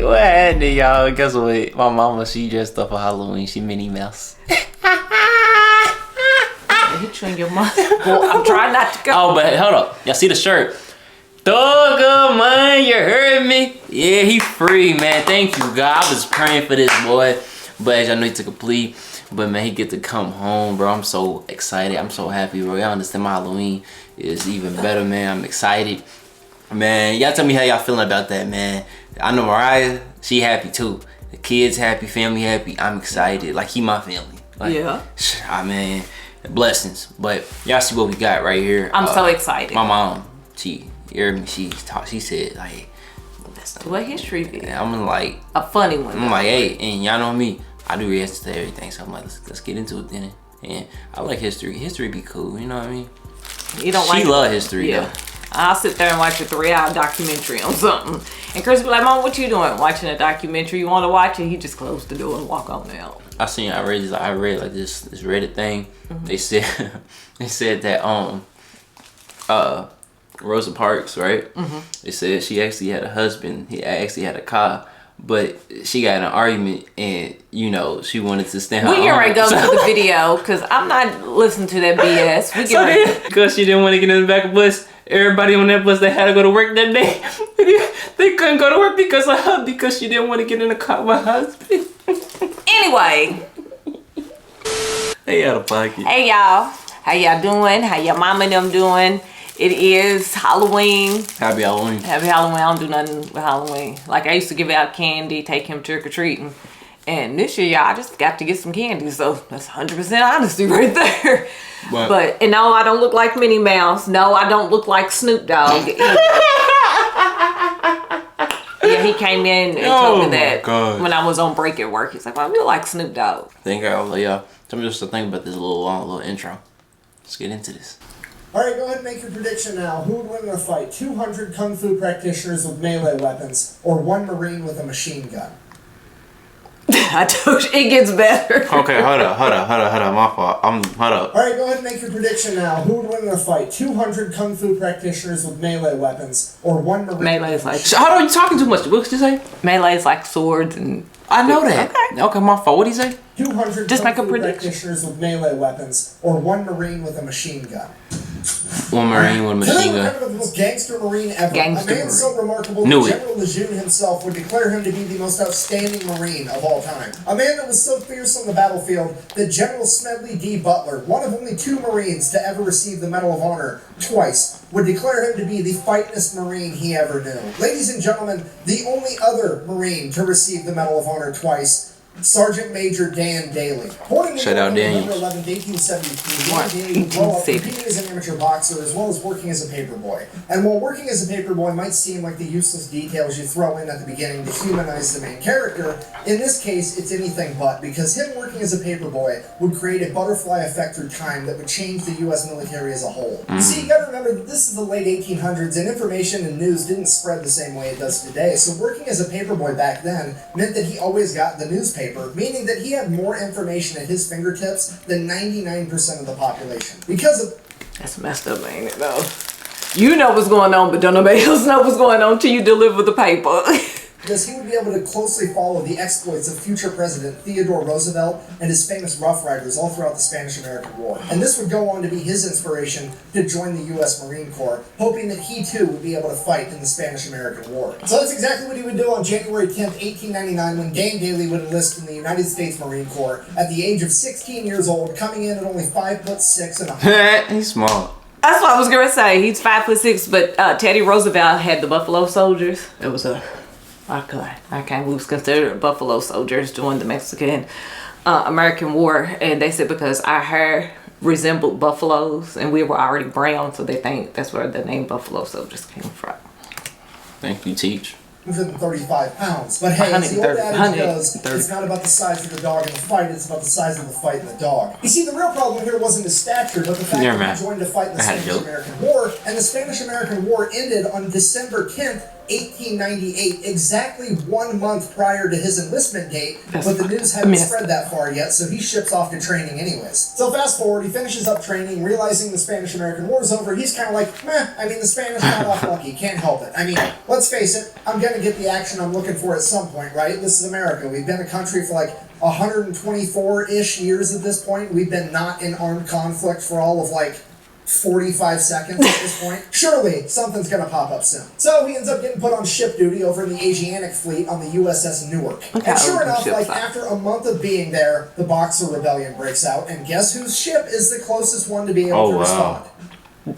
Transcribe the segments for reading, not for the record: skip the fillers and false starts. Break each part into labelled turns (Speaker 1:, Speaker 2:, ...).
Speaker 1: what happened, y'all? Guess what? My mama, she dressed up for Halloween. She Minnie Mouse.
Speaker 2: Hit you in your mouth. Well, I'm trying not to go.
Speaker 1: Oh, but hold up. Y'all see the shirt? Thug of mine, you heard me? Yeah, he free, man. Thank you, God. I was praying for this boy. But as y'all know, he took a plea. But, man, he get to come home, bro. I'm so excited. I'm so happy, bro. Y'all understand my Halloween is even better, man. I'm excited. Man, y'all tell me how y'all feeling about that, man. I know Mariah, she happy, too. The kids happy, family happy. I'm excited. Like, he my family. Like,
Speaker 2: yeah.
Speaker 1: I mean, blessings. But y'all see what we got right here.
Speaker 2: I'm so excited.
Speaker 1: My mom, she heard me. She said, like,
Speaker 2: what history be?
Speaker 1: I'm like,
Speaker 2: a funny one.
Speaker 1: I'm like, hey, and y'all know me. I do reactions to everything, so I'm like, let's get into it then. And I like history. History be cool, you know what I mean?
Speaker 2: You don't like?
Speaker 1: She love history, though.
Speaker 2: I'll sit there and watch a 3-hour documentary on something. And Chris be like, Mom, what you doing? Watching a documentary. You want to watch it? He just closed the door and walk on out.
Speaker 1: I read like this Reddit thing. Mm-hmm. They said that Rosa Parks, right? Mm-hmm. They said she actually had a husband. He actually had a car. But she got in an argument and, you know, she wanted to stand her
Speaker 2: We get ready to go to the video because I'm not listening to that BS. We get ready.
Speaker 1: Because she didn't want to get in the back of the bus, everybody on that bus, they had to go to work that day. They couldn't go to work because of her, because she didn't want to get in the car with her husband.
Speaker 2: Anyway.
Speaker 1: They out of pocket.
Speaker 2: Hey, y'all. How y'all doing? How your mama and them doing? It is Halloween.
Speaker 1: Happy Halloween.
Speaker 2: Happy Halloween. I don't do nothing with Halloween. Like, I used to give out candy, take him trick-or-treating. And this year, y'all, I just got to get some candy. So that's 100% honesty right there. And no, I don't look like Minnie Mouse. No, I don't look like Snoop Dogg. Yeah, he came in and told me that when I was on break at work. He's like, well, you look like Snoop Dogg.
Speaker 1: Thank y'all. Yeah. Tell me just to think about this little intro. Let's get into this.
Speaker 3: All right, go ahead and make your prediction now. Who would win in a fight? 200 Kung Fu practitioners with melee weapons or 1 Marine with a machine gun?
Speaker 2: I told you, it gets better.
Speaker 1: Okay, hold up. My fault. Hold up.
Speaker 3: All right, go ahead and make your prediction now. Who would win in a fight? 200 Kung Fu practitioners with melee weapons or 1 Marine
Speaker 2: melee is like...
Speaker 1: Hold on, you talking too much. What did you say?
Speaker 2: Melee is like swords and...
Speaker 1: I know that. Okay, my fault. What did he say?
Speaker 3: 200
Speaker 2: Just
Speaker 3: Kung
Speaker 2: make a
Speaker 3: Fu
Speaker 2: prediction.
Speaker 3: practitioners with melee weapons or 1 Marine with a machine gun.
Speaker 1: 1 Marine with a machine gun.
Speaker 3: The most gangster Marine ever.
Speaker 2: Gangster
Speaker 3: a man so remarkable that General Lejeune himself would declare him to be the most outstanding Marine of all time. A man that was so fierce on the battlefield that General Smedley D. Butler, one of only 2 Marines to ever receive the Medal of Honor twice, would declare him to be the fightingest Marine he ever knew. Ladies and gentlemen, the only other Marine to receive the Medal of Honor twice, Sergeant Major Dan Daly. Born in November 11, 1873, Dan Daly grew up competing as an amateur boxer as well as working as a paperboy. And while working as a paperboy might seem like the useless details you throw in at the beginning to humanize the main character, in this case it's anything but, because him working as a paperboy would create a butterfly effect through time that would change the U.S. military as a whole. You see, you gotta remember that this is the late 1800s and information and news didn't spread the same way it does today, so working as a paperboy back then meant that he always got the newspaper, meaning that he had more information at his fingertips than 99% of the population. Because of...
Speaker 2: That's messed up, ain't it, though? You know what's going on, but don't nobody else know what's going on till you deliver the paper.
Speaker 3: Because he would be able to closely follow the exploits of future President Theodore Roosevelt and his famous Rough Riders all throughout the Spanish-American War. And this would go on to be his inspiration to join the U.S. Marine Corps, hoping that he too would be able to fight in the Spanish-American War. So that's exactly what he would do on January 10th, 1899, when Dan Daly would enlist in the United States Marine Corps at the age of 16 years old, coming in at only 5'6" and 100.
Speaker 1: He's small.
Speaker 2: That's what I was gonna say. He's 5'6", but Teddy Roosevelt had the Buffalo Soldiers. It was a... Okay, we was considered Buffalo Soldiers during the Mexican American War, and they said because our hair resembled buffaloes and we were already brown, so they think that's where the name Buffalo Soldiers came from.
Speaker 1: Thank you, Teach.
Speaker 3: 135 pounds. But hey, as the old adage goes, it's not about the size of the dog in the fight, it's about the size of the fight in the dog. You see, the real problem here wasn't his stature, but the fact that he joined to fight in the Spanish-American War, and the Spanish-American War ended on December 10th, 1898, exactly 1 month prior to his enlistment date, but the news hadn't spread that far yet, so he ships off to training anyways. So fast forward, he finishes up training, realizing the Spanish-American War's over. He's kind of like, meh, I mean, the Spanish got off lucky, can't help it. I mean, let's face it, I'm going to get the action I'm looking for at some point, right? This is America. We've been a country for like 124-ish years at this point. We've been not in armed conflict for all of like 45 seconds at this point. Surely something's gonna pop up soon. So he ends up getting put on ship duty over in the Asiatic fleet on the USS Newark. And sure enough, like after a month of being there, the Boxer Rebellion breaks out, and guess whose ship is the closest one to be able to respond?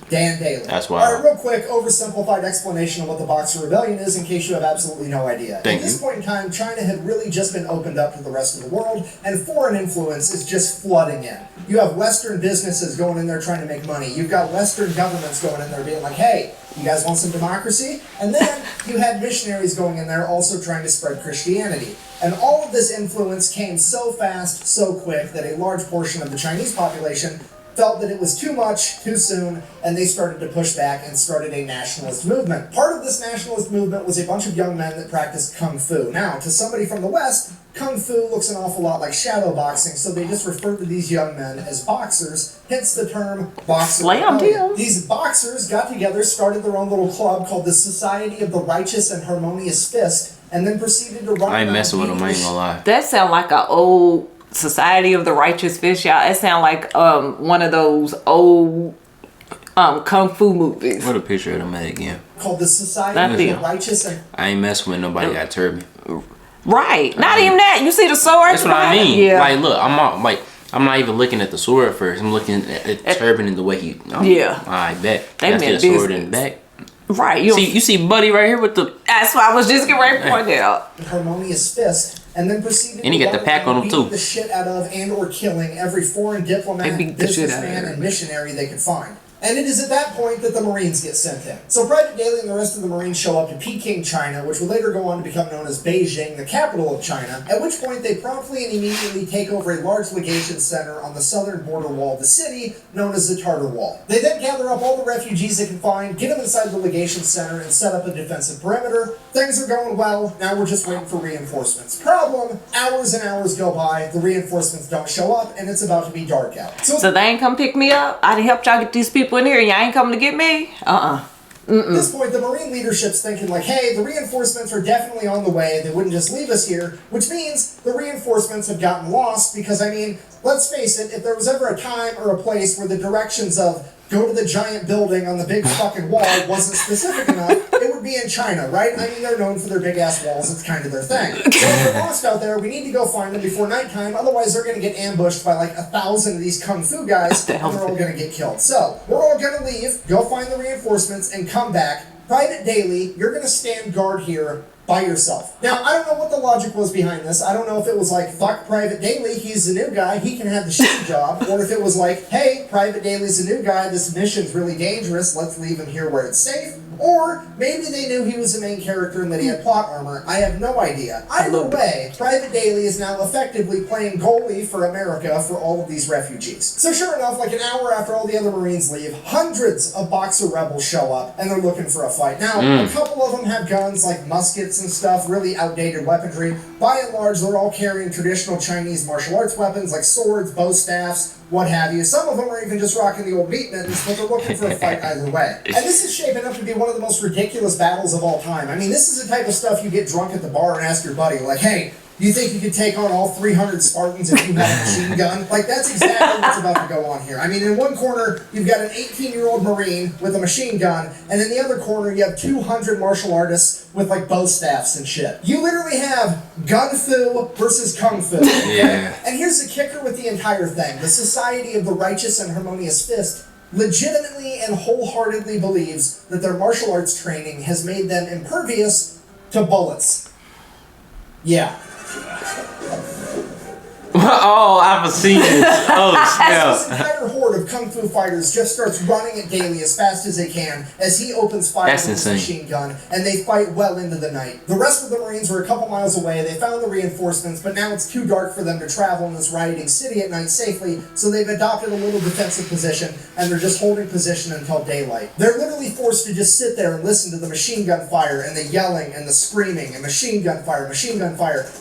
Speaker 3: Dan Daly.
Speaker 1: That's wild.
Speaker 3: Alright, real quick, oversimplified explanation of what the Boxer Rebellion is in case you have absolutely no idea. At this point in time, China had really just been opened up to the rest of the world, and foreign influence is just flooding in. You have Western businesses going in there trying to make money. You've got Western governments going in there being like, hey, you guys want some democracy? And then you had missionaries going in there also trying to spread Christianity. And all of this influence came so fast, so quick, that a large portion of the Chinese population felt that it was too much, too soon, and they started to push back and started a nationalist movement. Part of this nationalist movement was a bunch of young men that practiced Kung Fu. Now, to somebody from the West, Kung Fu looks an awful lot like shadow boxing, so they just referred to these young men as boxers, hence the term boxer. These boxers got together, started their own little club called the Society of the Righteous and Harmonious Fist, and then proceeded to run
Speaker 1: I ain't messing with them, I ain't gonna lie.
Speaker 2: That sound like an old Society of the Righteous Fist, y'all. It sound like one of those old Kung Fu movies.
Speaker 1: What a picture of them at again.
Speaker 3: Called the Society of the Righteous and...
Speaker 1: I ain't messing with nobody got turban.
Speaker 2: Right. Not even that. You see the sword?
Speaker 1: That's what I mean.
Speaker 2: Yeah.
Speaker 1: Like, look, I'm not even looking at the sword first. I'm looking at the turban and the way he... I bet.
Speaker 2: They
Speaker 1: meant the sword in the back.
Speaker 2: Right.
Speaker 1: You see Buddy right here with the...
Speaker 2: That's why I was just getting ready to point out.
Speaker 3: Harmonious Fist, and then proceeded
Speaker 1: and he got the pack on him too.
Speaker 3: The shit out of and or killing every foreign diplomat, businessman, and missionary they could find. And it is at that point that the Marines get sent in. So Private Daly and the rest of the Marines show up to Peking, China, which will later go on to become known as Beijing, the capital of China, at which point they promptly and immediately take over a large legation center on the southern border wall of the city, known as the Tartar Wall. They then gather up all the refugees they can find, get them inside the legation center, and set up a defensive perimeter. Things are going well, now we're just waiting for reinforcements. Problem, hours and hours go by, the reinforcements don't show up, and it's about to be dark out.
Speaker 2: So they ain't come pick me up? I done helped y'all get these people in here, y'all ain't coming to get me?
Speaker 3: At this point, the Marine leadership's thinking like, hey, the reinforcements are definitely on the way, they wouldn't just leave us here, which means the reinforcements have gotten lost, because, I mean, let's face it, if there was ever a time or a place where the directions of go to the giant building on the big fucking wall wasn't specific enough, it would be in China, right? I mean, they're known for their big-ass walls. It's kind of their thing. So if they're lost out there, we need to go find them before nighttime. Otherwise, they're going to get ambushed by like 1,000 of these Kung Fu guys, and they're all going to get killed. So we're all going to leave, go find the reinforcements, and come back. Private Daly, you're going to stand guard here by yourself. Now, I don't know what the logic was behind this. I don't know if it was like, fuck Private Daly, he's the new guy, he can have the shitty job, or if it was like, hey, Private Daly's the new guy, this mission's really dangerous, let's leave him here where it's safe. Or maybe they knew he was the main character and that he had plot armor. I have no idea. Either way, Private Daly is now effectively playing goalie for America for all of these refugees. So sure enough, like an hour after all the other Marines leave, hundreds of Boxer rebels show up and they're looking for a fight. Now, a couple of them have guns like muskets and stuff, really outdated weaponry. By and large, they're all carrying traditional Chinese martial arts weapons like swords, bow staffs, what have you. Some of them are even just rocking the old meat mittens, but they're looking for a fight either way. And this is shaping up to be one of the most ridiculous battles of all time. I mean, this is the type of stuff you get drunk at the bar and ask your buddy, like, hey, do you think you could take on all 300 Spartans if you had a machine gun? Like, that's exactly what's about to go on here. I mean, in one corner, you've got an 18-year-old Marine with a machine gun, and in the other corner, you have 200 martial artists with, like, bow staffs and shit. You literally have Gun Fu versus Kung Fu. Okay?
Speaker 1: Yeah.
Speaker 3: And here's the kicker with the entire thing. The Society of the Righteous and Harmonious Fist legitimately and wholeheartedly believes that their martial arts training has made them impervious to bullets. Yeah.
Speaker 1: Oh, I've seen this. Oh,
Speaker 3: This
Speaker 1: snap.
Speaker 3: entire horde of kung fu fighters just starts running at Daly as fast as they can as he opens fire
Speaker 1: That's
Speaker 3: with his
Speaker 1: insane.
Speaker 3: machine gun, and they fight well into the night. The rest of the Marines were a couple miles away. They found the reinforcements, but now it's too dark for them to travel in this rioting city at night safely, so they've adopted a little defensive position, and they're just holding position until daylight. They're literally forced to just sit there and listen to the machine gun fire, and the yelling, and the screaming, and machine gun fire,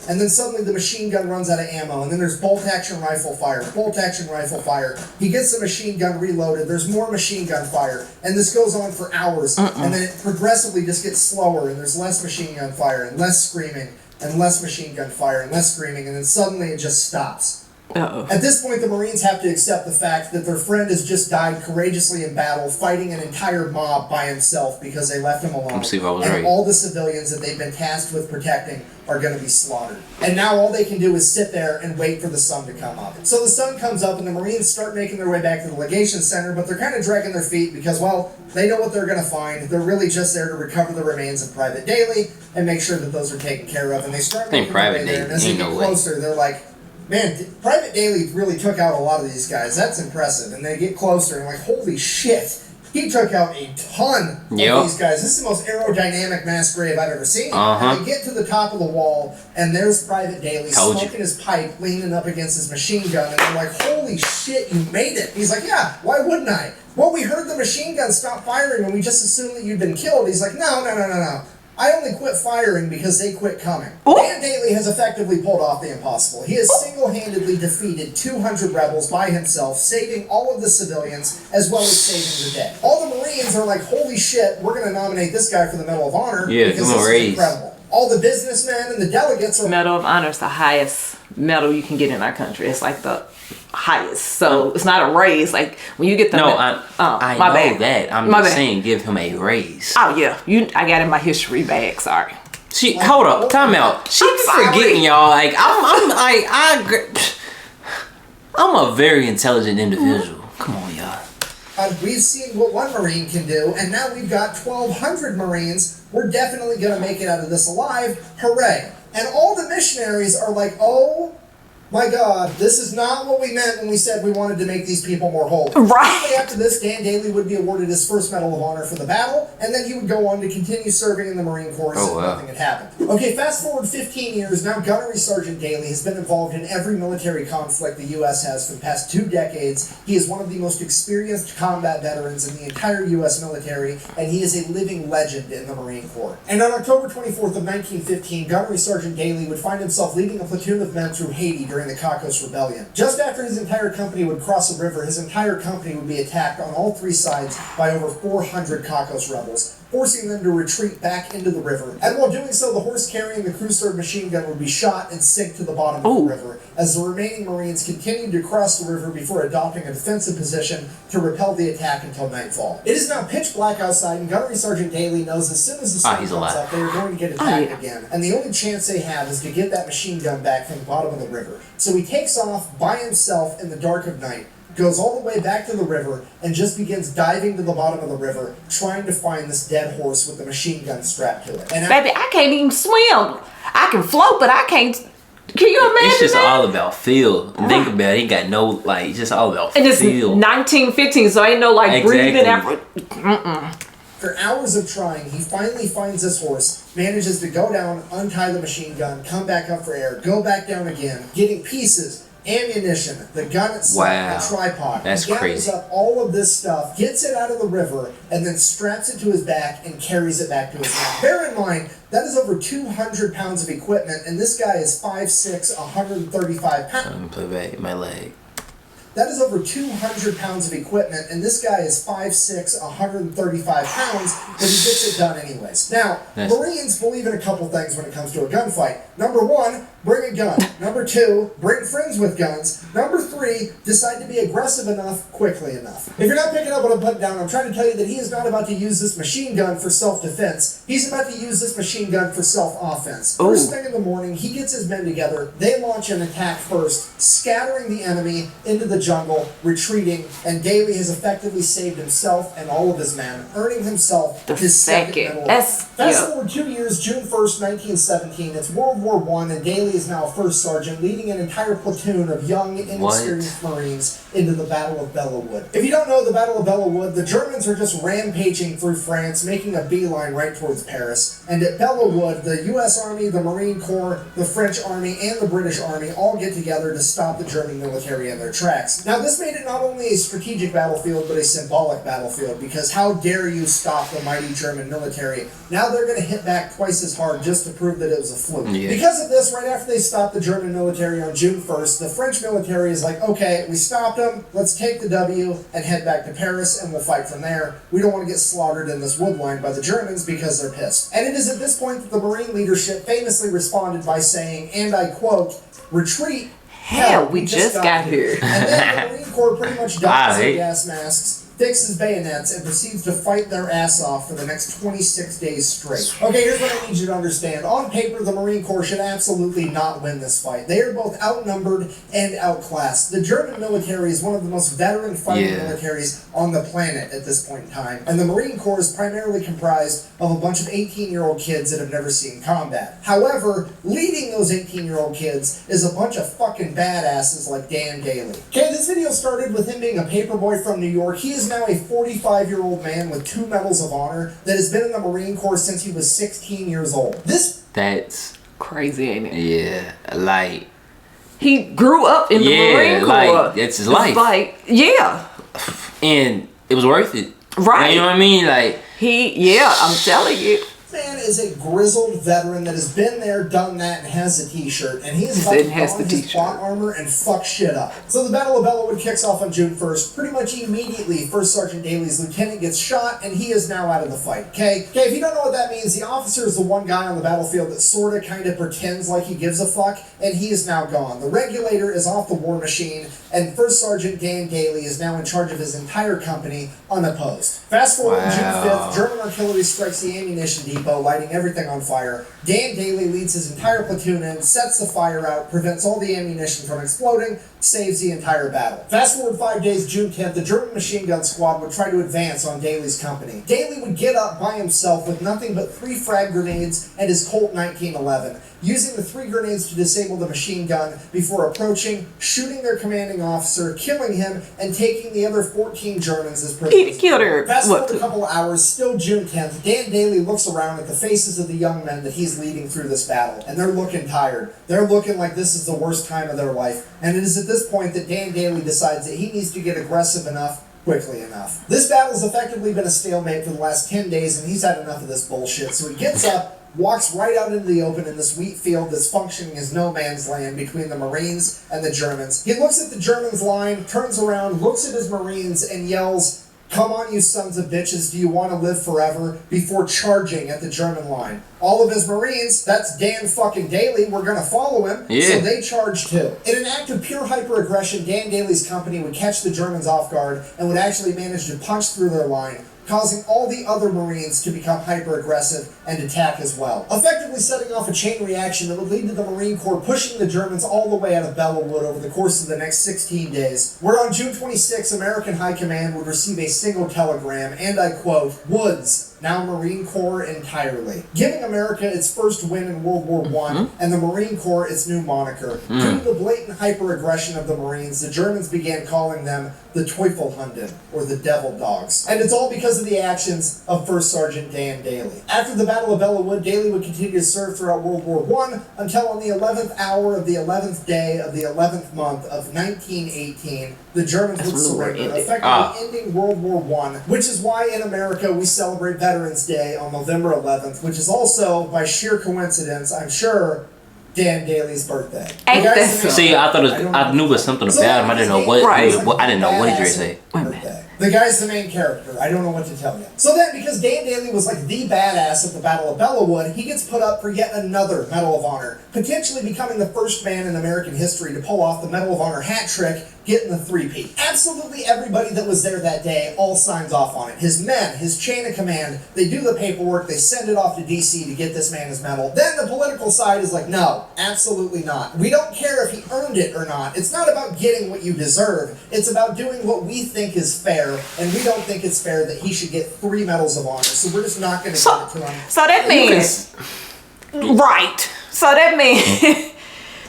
Speaker 3: and then suddenly the machine gun runs out of ammo, and then there's bolt-action rifle fire, bolt-action rifle fire. He gets the machine gun reloaded, there's more machine gun fire, and this goes on for hours, and then it progressively just gets slower, and there's less machine gun fire, and less screaming, and less machine gun fire, and less screaming, and then suddenly it just stops.
Speaker 2: Uh-oh.
Speaker 3: At this point, the Marines have to accept the fact that their friend has just died courageously in battle, fighting an entire mob by himself because they left him alone.
Speaker 1: See if I was
Speaker 3: and
Speaker 1: right.
Speaker 3: all the civilians that they've been tasked with protecting are going to be slaughtered. And now all they can do is sit there and wait for the sun to come up. So the sun comes up and the Marines start making their way back to the legation center, but they're kind of dragging their feet because, well, they know what they're going to find. They're really just there to recover the remains of Private Daly and make sure that those are taken care of. And they start making their way there, and as they get closer, they're like, man, Private Daly really took out a lot of these guys. That's impressive. And they get closer and like, holy shit. He took out a ton of these guys. This is the most aerodynamic mass grave I've ever seen. And they get to the top of the wall, and there's Private Daly smoking his pipe, leaning up against his machine gun. And they're like, holy shit, you made it. He's like, yeah, why wouldn't I? Well, we heard the machine gun stop firing, and we just assumed that you'd been killed. He's like, no. I only quit firing because they quit coming. Dan Daly has effectively pulled off the impossible. He has single-handedly defeated 200 rebels by himself, saving all of the civilians, as well as saving the dead. All the Marines are like, holy shit, we're going to nominate this guy for the Medal of Honor because this is incredible. All the businessmen and the delegates are...
Speaker 2: Medal of Honor is the highest medal you can get in our country. It's like the highest. So it's not a raise. Like when you get the
Speaker 1: I know that. I'm just saying give him a raise.
Speaker 2: Oh yeah. I got in my history bag, sorry.
Speaker 1: Hold up, time out. She's forgetting y'all. Like I'm a very intelligent individual. Come on, y'all.
Speaker 3: We've seen what one Marine can do, and now we've got 1,200 Marines. We're definitely going to make it out of this alive. Hooray. And all the missionaries are like, oh my God, this is not what we meant when we said we wanted to make these people more holy.
Speaker 2: Right.
Speaker 3: Shortly after this, Dan Daly would be awarded his first Medal of Honor for the battle, and then he would go on to continue serving in the Marine Corps as if nothing had happened. Okay, fast forward 15 years, now Gunnery Sergeant Daly has been involved in every military conflict the U.S. has for the past 2 decades. He is one of the most experienced combat veterans in the entire U.S. military, and he is a living legend in the Marine Corps. And on October 24th of 1915, Gunnery Sergeant Daly would find himself leading a platoon of men through Haiti during the Cocos Rebellion. Just after his entire company would cross a river, his entire company would be attacked on all 3 sides by over 400 Cocos rebels, forcing them to retreat back into the river. And while doing so, the horse carrying the crew-served machine gun would be shot and sink to the bottom of the river, as the remaining Marines continued to cross the river before adopting a defensive position to repel the attack until nightfall. It is now pitch black outside, and Gunnery Sergeant Daly knows as soon as the sun comes up, they are going to get attacked again. And the only chance they have is to get that machine gun back from the bottom of the river. So he takes off by himself in the dark of night, goes all the way back to the river, and just begins diving to the bottom of the river, trying to find this dead horse with the machine gun strapped to it. And
Speaker 2: baby, I can't even swim. I can float, but I can't. Can you imagine
Speaker 1: It's just
Speaker 2: that?
Speaker 1: all about feel. Think about it. He got no, like, just all about
Speaker 2: and it's
Speaker 1: feel.
Speaker 2: 1915, so ain't no, like, breathing after.
Speaker 3: After hours of trying, he finally finds this horse, manages to go down, untie the machine gun, come back up for air, go back down again, getting pieces, ammunition, the gun itself, the tripod.
Speaker 1: That's
Speaker 3: he gathers
Speaker 1: crazy.
Speaker 3: up all of this stuff, gets it out of the river, and then straps it to his back and carries it back to his mount. Bear in mind, that is over 200 pounds of equipment, and this guy is 5'6", 135 pounds.
Speaker 1: I'm gonna put back my leg.
Speaker 3: That is over 200 pounds of equipment, and this guy is 5'6", 135 pounds, but he gets it done anyways. Now, Marines believe in a couple things when it comes to a gunfight. Number 1, bring a gun. Number 2, bring friends with guns. Number 3, decide to be aggressive enough, quickly enough. If you're not picking up what I'm putting down, I'm trying to tell you that he is not about to use this machine gun for self-defense. He's about to use this machine gun for self-offense. First thing in the morning, he gets his men together. They launch an attack first, scattering the enemy into the jungle, retreating, and Daly has effectively saved himself and all of his men, earning himself his second medal. Fast forward 2 years, June 1st, 1917, it's World War I, and Daly is now a first sergeant, leading an entire platoon of young, inexperienced Marines into the Battle of Belleau. If you don't know the Battle of Belleau, the Germans are just rampaging through France, making a beeline right towards Paris. And at Belleau, the U.S. Army, the Marine Corps, the French Army, and the British Army all get together to stop the German military in their tracks. Now, this made it not only a strategic battlefield, but a symbolic battlefield, because how dare you stop the mighty German military? Now they're going to hit back twice as hard just to prove that it was a fluke. Yeah. Because of this, right after they stopped the German military on June 1st, the French military is like, okay, we stopped them, let's take the W and head back to Paris, and we'll fight from there. We don't want to get slaughtered in this wood line by the Germans because they're pissed. And it is at this point that the Marine leadership famously responded by saying, and I quote, retreat.
Speaker 2: Hell, we just got here.
Speaker 3: And then the Marine Corps pretty much dons their gas masks, fixes bayonets, and proceeds to fight their ass off for the next 26 days straight. Okay, here's what I need you to understand. On paper, the Marine Corps should absolutely not win this fight. They are both outnumbered and outclassed. The German military is one of the most veteran fighting militaries on the planet at this point in time, and the Marine Corps is primarily comprised of a bunch of 18-year-old kids that have never seen combat. However, leading those 18-year-old kids is a bunch of fucking badasses like Dan Daly. Okay, this video started with him being a paperboy from New York. He is now a 45-year-old man with 2 medals of honor that has been in the Marine Corps since he was 16 years old.
Speaker 1: That's
Speaker 2: crazy, ain't it?
Speaker 1: Yeah, like
Speaker 2: he grew up in the Marine Corps.
Speaker 1: Like that's his life.
Speaker 2: Like, yeah,
Speaker 1: and it was worth it.
Speaker 2: Right?
Speaker 1: You know what I mean? Like
Speaker 2: I'm telling you.
Speaker 3: Man is a grizzled veteran that has been there, done that, and has a t-shirt, and he is about to don his plot armor and fuck shit up. So the Battle of Belleau kicks off on June 1st. Pretty much immediately, First Sergeant Daly's lieutenant gets shot, and he is now out of the fight. Okay, if you don't know what that means, the officer is the one guy on the battlefield that sorta kinda pretends like he gives a fuck, and he is now gone. The regulator is off the war machine, and First Sergeant Dan Daly is now in charge of his entire company, unopposed. Fast forward to June 5th, German artillery strikes the ammunition depot, lighting everything on fire. Dan Daly leads his entire platoon in, sets the fire out, prevents all the ammunition from exploding, saves the entire battle. Fast forward 5 days, June 10th, the German machine gun squad would try to advance on Daly's company. Daly would get up by himself with nothing but 3 frag grenades and his Colt 1911, using the 3 grenades to disable the machine gun before approaching, shooting their commanding officer, killing him, and taking the other 14 Germans as prisoners.
Speaker 2: He killed her.
Speaker 3: Fast forward a couple of hours, still June 10th, Dan Daly looks around at the faces of the young men that he's leading through this battle, and they're looking tired. They're looking like this is the worst time of their life, and it is at this point that Dan Daly decides that he needs to get aggressive enough quickly enough. This battle's effectively been a stalemate for the last 10 days, and he's had enough of this bullshit, so he gets up, walks right out into the open in this wheat field that's functioning as no man's land between the Marines and the Germans. He looks at the Germans' line, turns around, looks at his Marines, and yells, "Come on, you sons of bitches, do you want to live forever?" before charging at the German line. All of his Marines, that's Dan fucking Daly, were going to follow him, so they charged too. In an act of pure hyper-aggression, Dan Daly's company would catch the Germans off guard and would actually manage to punch through their line, causing all the other Marines to become hyper-aggressive and attack as well, effectively setting off a chain reaction that would lead to the Marine Corps pushing the Germans all the way out of Belleau over the course of the next 16 days, where on June 26, American High Command would receive a single telegram, and I quote, "Woods, now Marine Corps entirely," giving America its first win in World War I, and the Marine Corps its new moniker. Due to the blatant hyper-aggression of the Marines, the Germans began calling them the Teufelhunden, or the Devil Dogs. And it's all because of the actions of First Sergeant Dan Daly. After the Battle of Belleau, Daly would continue to serve throughout World War I until on the 11th hour of the 11th day of the 11th month of 1918, the Germans would surrender, effectively ending World War I, which is why in America we celebrate Veterans Day on November 11th, which is also, by sheer coincidence, I'm sure, Dan Daly's birthday.
Speaker 1: See, I thought I knew it was something about him. I didn't know what. I didn't know what he was saying.
Speaker 3: The guy's the main character. I don't know what to tell you. So then, because Dan Daly was like the badass at the Battle of Belleau, he gets put up for yet another Medal of Honor, potentially becoming the first man in American history to pull off the Medal of Honor hat trick getting the three-peat. Absolutely everybody that was there that day all signs off on it. His men, his chain of command, they do the paperwork, they send it off to DC to get this man his medal. Then the political side is like, no, absolutely not. We don't care if he earned it or not. It's not about getting what you deserve. It's about doing what we think is fair, and we don't think it's fair that he should get 3 medals of honor. So we're just not going to give it to him.
Speaker 2: So that means, right. So that means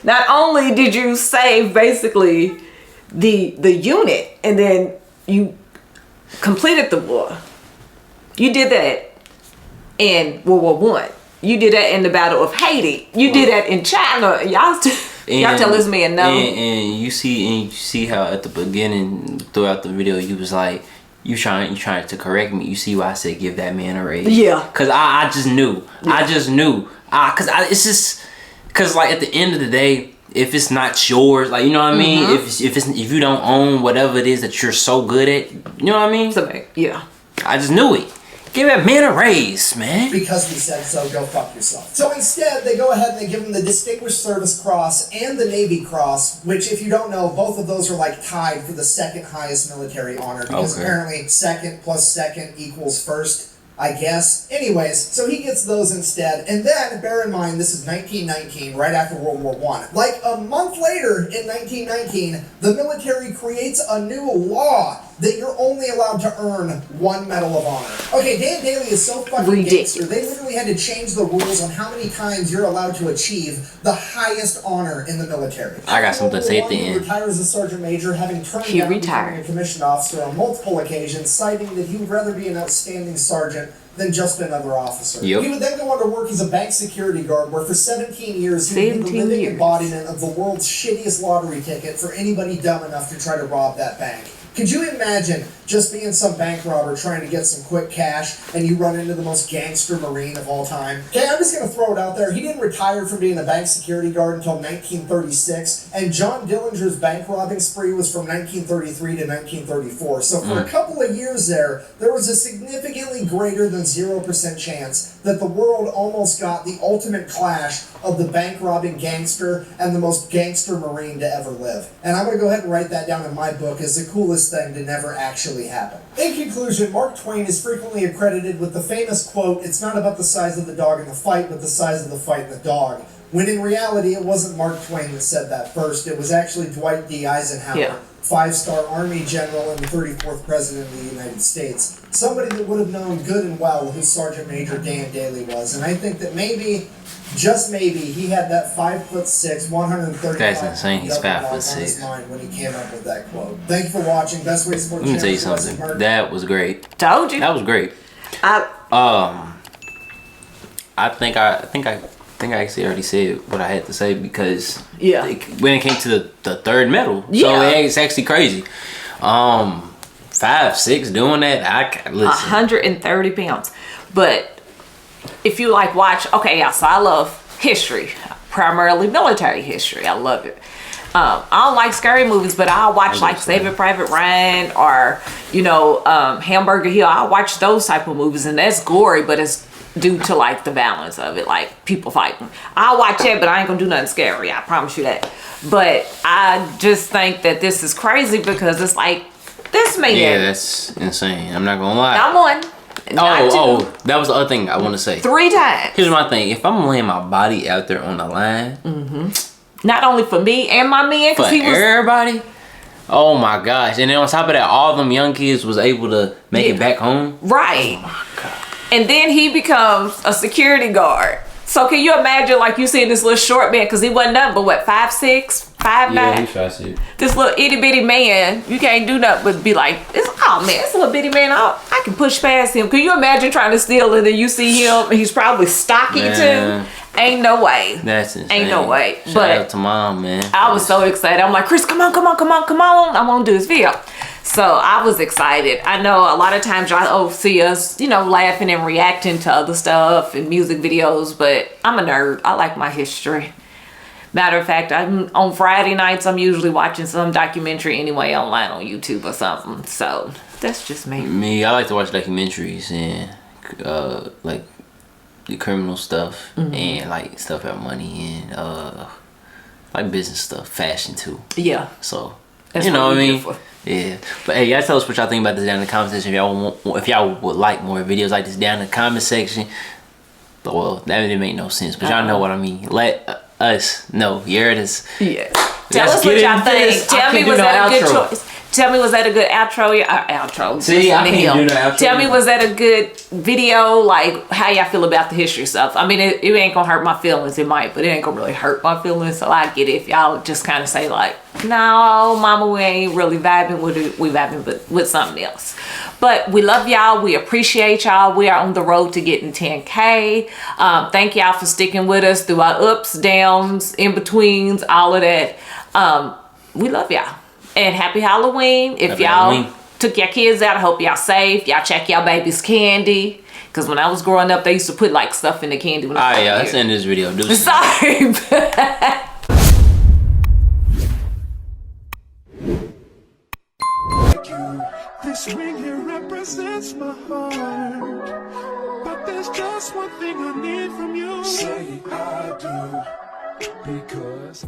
Speaker 2: not only did you save basically the unit, and then you completed the war. You did that in World War One. You did that in the Battle of Haiti. You did that in China. Y'all tell this man no.
Speaker 1: And you see how at the beginning throughout the video you was like, you trying to correct me. You see why I said give that man a raise? Yeah. Cause I just knew. Yeah. I just knew. It's just cause like at the end of the day, if it's not yours, like, you know what I mean? If you don't own whatever it is that you're so good at, you know what I mean?
Speaker 2: Yeah.
Speaker 1: I just knew it. Give that man a raise, man.
Speaker 3: Because we said so, go fuck yourself. So instead, they go ahead and they give him the Distinguished Service Cross and the Navy Cross, which, if you don't know, both of those are like tied for the second highest military honor. Because apparently second plus second equals first, I guess. Anyways, so he gets those instead. And then, bear in mind, this is 1919, right after World War I. Like a month later, in 1919, the military creates a new law that you're only allowed to earn 1 Medal of Honor. Okay, Dan Daly is so fucking gangster. They literally had to change the rules on how many times you're allowed to achieve the highest honor in the military.
Speaker 1: I got something to say at the end.
Speaker 3: He retires as Sergeant Major, having turned down becoming a commissioned officer on multiple occasions, citing that he would rather be an outstanding sergeant than just another officer. Yep. He would then go on to work as a bank security guard, where for 17 years he would be the living embodiment of the world's shittiest lottery ticket for anybody dumb enough to try to rob that bank. Could you imagine just being some bank robber trying to get some quick cash and you run into the most gangster Marine of all time? Okay, I'm just going to throw it out there. He didn't retire from being a bank security guard until 1936, and John Dillinger's bank robbing spree was from 1933 to 1934. So for a couple of years there was a significantly greater than 0% chance that the world almost got the ultimate clash of the bank robbing gangster and the most gangster Marine to ever live. And I'm going to go ahead and write that down in my book as the coolest thing to never actually happen. In conclusion, Mark Twain is frequently accredited with the famous quote, "It's not about the size of the dog in the fight, but the size of the fight in the dog." When in reality, it wasn't Mark Twain that said that first. It was actually Dwight D. Eisenhower, 5-star Army General and the 34th President of the United States. Somebody that would have known good and well who Sergeant Major Dan Daly was. And I think that maybe, just maybe, he had that 5'6", 135
Speaker 1: That's insane. He's 5'6"
Speaker 3: on his mind when he came up with that quote. Thank you for watching. Best way to support the
Speaker 1: channel. Let me tell you something. That was great. Told you. That was great. I think I actually already said what I had to say, because when it came to the third medal, so it's actually crazy. 5'6" doing that, I can't listen.
Speaker 2: 130 pounds, but if you like watch, so I love history, primarily military history. I love it. I don't like scary movies, but I'll watch like Saving Private Ryan or Hamburger Hill. I'll watch those type of movies, and that's gory, but it's due to like the balance of it, like people fighting. I'll watch it, but I ain't gonna do nothing scary, I promise you that. But I just think that this is crazy, because it's like, this man,
Speaker 1: yeah, that's insane. I'm not gonna lie.
Speaker 2: Not one, not two,
Speaker 1: that was the other thing I want to say.
Speaker 2: 3 times.
Speaker 1: Here's my thing: if I'm laying my body out there on the line,
Speaker 2: not only for me and my man,
Speaker 1: for everybody. Oh my gosh! And then on top of that, all them young kids was able to make it back home.
Speaker 2: Right.
Speaker 1: Oh my god.
Speaker 2: And then he becomes a security guard. So can you imagine, like, you seeing this little short man, because he wasn't nothing but what, 5'6", 5'9"?
Speaker 1: Yeah, he's 5'6".
Speaker 2: This little itty bitty man, you can't do nothing but be like, this little bitty man, I can push past him. Can you imagine trying to steal and then you see him and he's probably stocky too? Ain't no way.
Speaker 1: That's insane.
Speaker 2: Ain't no way.
Speaker 1: Shout out to Mom, man.
Speaker 2: I was so excited. I'm like, Chris, come on. I'm gonna do this video. So I was excited. I know a lot of times y'all see us, laughing and reacting to other stuff and music videos, but I'm a nerd. I like my history. Matter of fact, on Friday nights, I'm usually watching some documentary anyway online on YouTube or something. So that's just me.
Speaker 1: I like to watch documentaries and like the criminal stuff and like stuff about money and like business stuff, fashion too.
Speaker 2: Yeah.
Speaker 1: So
Speaker 2: That's
Speaker 1: you know what I
Speaker 2: we're here
Speaker 1: mean?
Speaker 2: for.
Speaker 1: Yeah. But hey, y'all tell us what y'all think about this down in the comment section. If y'all would like more videos like this down in the comment section. Well, that didn't make no sense, but y'all know what I mean. Let us know. You heard us.
Speaker 2: Yeah. Tell us what y'all think. Tell me, was that a good choice? Tell me, was that a good outro? Outro.
Speaker 1: See, I can't do no outro.
Speaker 2: Tell me, was that a good video? Like, how y'all feel about the history stuff? I mean, it ain't gonna hurt my feelings. It might, but it ain't gonna really hurt my feelings. So I get it if y'all just kind of say like, no, mama, we ain't really vibing with it. We vibing but with something else. But we love y'all. We appreciate y'all. We are on the road to getting 10K. Thank y'all for sticking with us through our ups, downs, in-betweens, all of that. We love y'all. And happy Halloween. If y'all took your kids out, I hope y'all safe. Y'all check y'all baby's candy. Because when I was growing up, they used to put like stuff in the candy. When
Speaker 1: Alright, yeah, let's end this video.
Speaker 2: Sorry.
Speaker 4: This ring here represents my heart. But there's just one thing I need from you. Say I do. Because